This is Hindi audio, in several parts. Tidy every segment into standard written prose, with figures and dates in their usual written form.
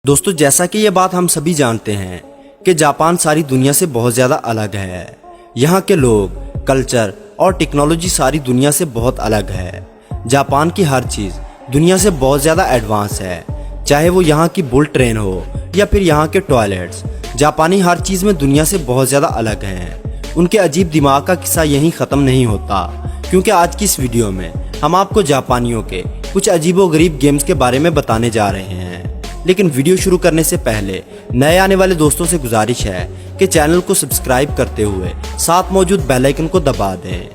दोस्तों, जैसा कि ये बात हम सभी जानते हैं कि जापान सारी दुनिया से बहुत ज़्यादा अलग है। यहाँ के लोग, कल्चर और टेक्नोलॉजी सारी दुनिया से बहुत अलग है। जापान की हर चीज़ दुनिया से बहुत ज़्यादा एडवांस है, चाहे वो यहाँ की बुल ट्रेन हो या फिर यहाँ के टॉयलेट्स। जापानी हर चीज़ में दुनिया से बहुत ज़्यादा अलग हैं। उनके अजीब दिमाग का किस्सा यहीं ख़त्म नहीं होता, क्योंकि आज की इस वीडियो में हम आपको जापानियों के कुछ अजीबोगरीब गेम्स के बारे में बताने जा रहे हैं। लेकिन वीडियो शुरू करने से पहले नए आने वाले दोस्तों से गुजारिश है कि चैनल को सब्सक्राइब करते हुए साथ मौजूद बेल आइकन को दबा दें।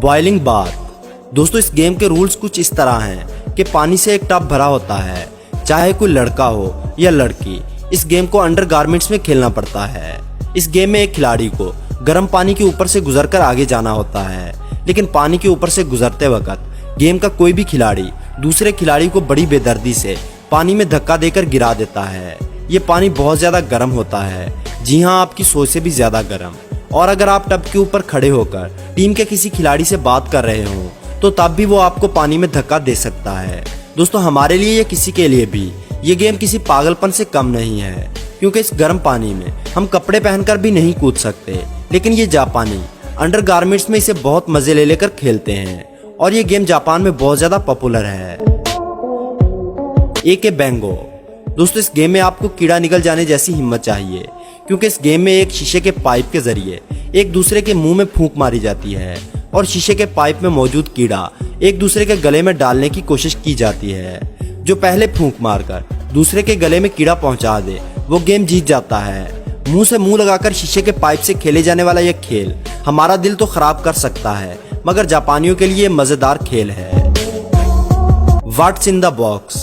Boiling bath. दोस्तों, इस गेम के रूल्स कुछ इस तरह हैं कि पानी से एक टब भरा होता है। चाहे कोई लड़का हो या लड़की, इस गेम को अंडर गारमेंट्स में खेलना पड़ता है। इस गेम में एक खिलाड़ी को गर्म पानी के ऊपर से गुजरकर आगे जाना होता है, लेकिन पानी के ऊपर से गुजरते वक्त गेम का कोई भी खिलाड़ी दूसरे खिलाड़ी को बड़ी बेदर्दी से पानी में धक्का देकर गिरा देता है। ये पानी बहुत ज़्यादा गर्म होता है, जी हाँ, आपकी सोच से भी ज़्यादा गर्म। और अगर आप टब के ऊपर खड़े होकर टीम के किसी खिलाड़ी से बात कर रहे हो तो तब भी वो आपको पानी में धक्का दे सकता है। दोस्तों, हमारे लिए या किसी के लिए भी ये गेम किसी पागलपन से कम नहीं है, क्योंकि इस गर्म पानी में हम कपड़े पहनकर भी नहीं कूद सकते। लेकिन ये जापानी अंडर गारमेंट्स में इसे बहुत मजे ले लेकर खेलते हैं और ये गेम जापान में बहुत ज्यादा पॉपुलर है। एक बैंगो। दोस्तों, इस गेम में आपको कीड़ा निकल जाने जैसी हिम्मत चाहिए, क्योंकि इस गेम में एक शीशे के पाइप के जरिए एक दूसरे के मुंह में फूंक मारी जाती है और शीशे के पाइप में मौजूद कीड़ा एक दूसरे के गले में डालने की कोशिश की जाती है। जो पहले फूंक मारकर दूसरे के गले में कीड़ा पहुंचा दे वो गेम जीत जाता है। मुंह से मुंह लगाकर शीशे के पाइप से खेले जाने वाला यह खेल हमारा दिल तो खराब कर सकता है, मगर जापानियों के लिए मजेदार खेल है। What's in the box.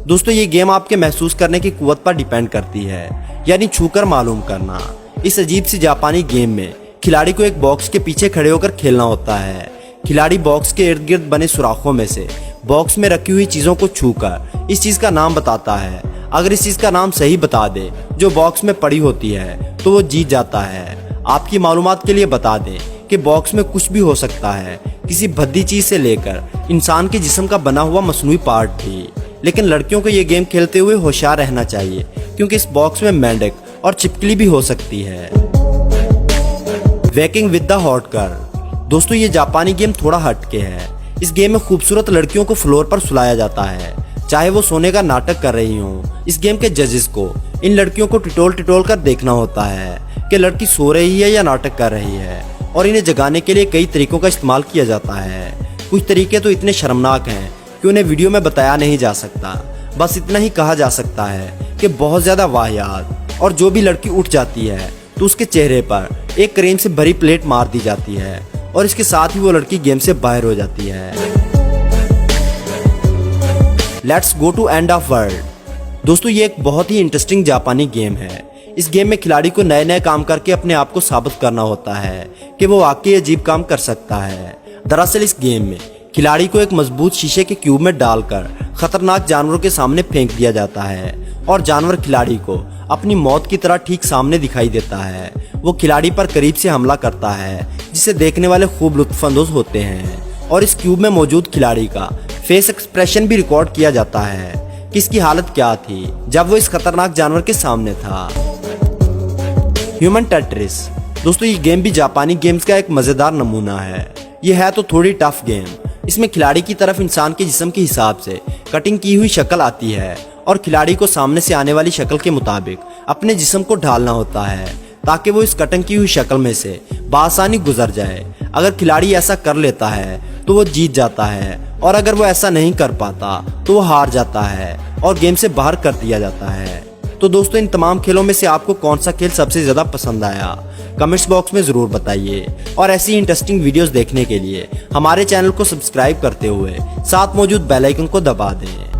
दोस्तों, ये गेम आपके महसूस करने की कुव्वत पर डिपेंड करती है, यानी छूकर मालूम करना। इस अजीब सी जापानी गेम में खिलाड़ी को एक बॉक्स के पीछे खड़े होकर खेलना होता है। खिलाड़ी बॉक्स के इर्द गिर्द बने सुराखों में से बॉक्स में रखी हुई चीजों को छूकर इस चीज का नाम बताता है। अगर इस चीज का नाम सही बता दे जो बॉक्स में पड़ी होती है तो वो जीत जाता है। आपकी मालूमात के लिए बता दें कि बॉक्स में कुछ भी हो सकता है, किसी भद्दी चीज से लेकर इंसान के जिस्म का बना हुआ मसनूई पार्ट भी। लेकिन लड़कियों को ये गेम खेलते हुए होशियार रहना चाहिए, क्योंकि इस बॉक्स में मेंढक और छिपकली भी हो सकती है। Waking with the hot girl. दोस्तों, ये जापानी गेम थोड़ा हटके है। इस गेम में खूबसूरत लड़कियों को फ्लोर पर सुलाया जाता है, चाहे वो सोने का नाटक कर रही हो। इस गेम के जजेस को इन लड़कियों को टिटोल टिटोल कर देखना होता है कि लड़की सो रही है या नाटक कर रही है, और इन्हें जगाने के लिए कई तरीकों का इस्तेमाल किया जाता है। कुछ तरीके तो इतने शर्मनाक हैं कि उन्हें वीडियो में बताया नहीं जा सकता। बस इतना ही कहा जा सकता है कि बहुत ज्यादा वाहियात। और जो भी लड़की उठ जाती है तो उसके चेहरे पर एक क्रीम से भरी प्लेट मार दी जाती है और इसके साथ ही वो लड़की गेम से बाहर हो जाती है। Let's go to end of world. दोस्तों, ये एक बहुत ही इंटरेस्टिंग जापानी गेम है। इस गेम में खिलाड़ी को नए नए काम करके अपने आप को साबित करना होता है कि वो वाकई अजीब काम कर सकता है। दरअसल इस गेम में खिलाड़ी को एक मजबूत शीशे के क्यूब में डालकर खतरनाक जानवरों के सामने फेंक दिया जाता है और जानवर खिलाड़ी को अपनी मौत की तरह ठीक सामने दिखाई देता है। वो खिलाड़ी पर करीब से हमला करता है, जिसे देखने वाले खूब लुत्फानंदोज होते हैं। और इस क्यूब में मौजूद खिलाड़ी का फेस एक्सप्रेशन भी रिकॉर्ड किया जाता है कि इसकी हालत क्या थी जब वो इस खतरनाक जानवर के सामने था। Human Tetris. दोस्तों, ये गेम भी जापानी गेम्स का एक मजेदार नमूना है। ये है तो थोड़ी टफ गेम। इसमें खिलाड़ी की तरफ इंसान के जिस्म के हिसाब से कटिंग की हुई शक्ल आती है और खिलाड़ी को सामने से आने वाली शक्ल के मुताबिक अपने जिस्म को ढालना होता है, ताकि वो इस कटिंग की हुई शक्ल में से बआसानी गुजर जाए। अगर खिलाड़ी ऐसा कर लेता है तो वो जीत जाता है, और अगर वो ऐसा नहीं कर पाता तो वो हार जाता है और गेम से बाहर कर दिया जाता है। तो दोस्तों, इन तमाम खेलों में से आपको कौन सा खेल सबसे ज्यादा पसंद आया, कमेंट्स बॉक्स में जरूर बताइए। और ऐसी इंटरेस्टिंग वीडियोस देखने के लिए हमारे चैनल को सब्सक्राइब करते हुए साथ मौजूद बेल आइकन को दबा दें।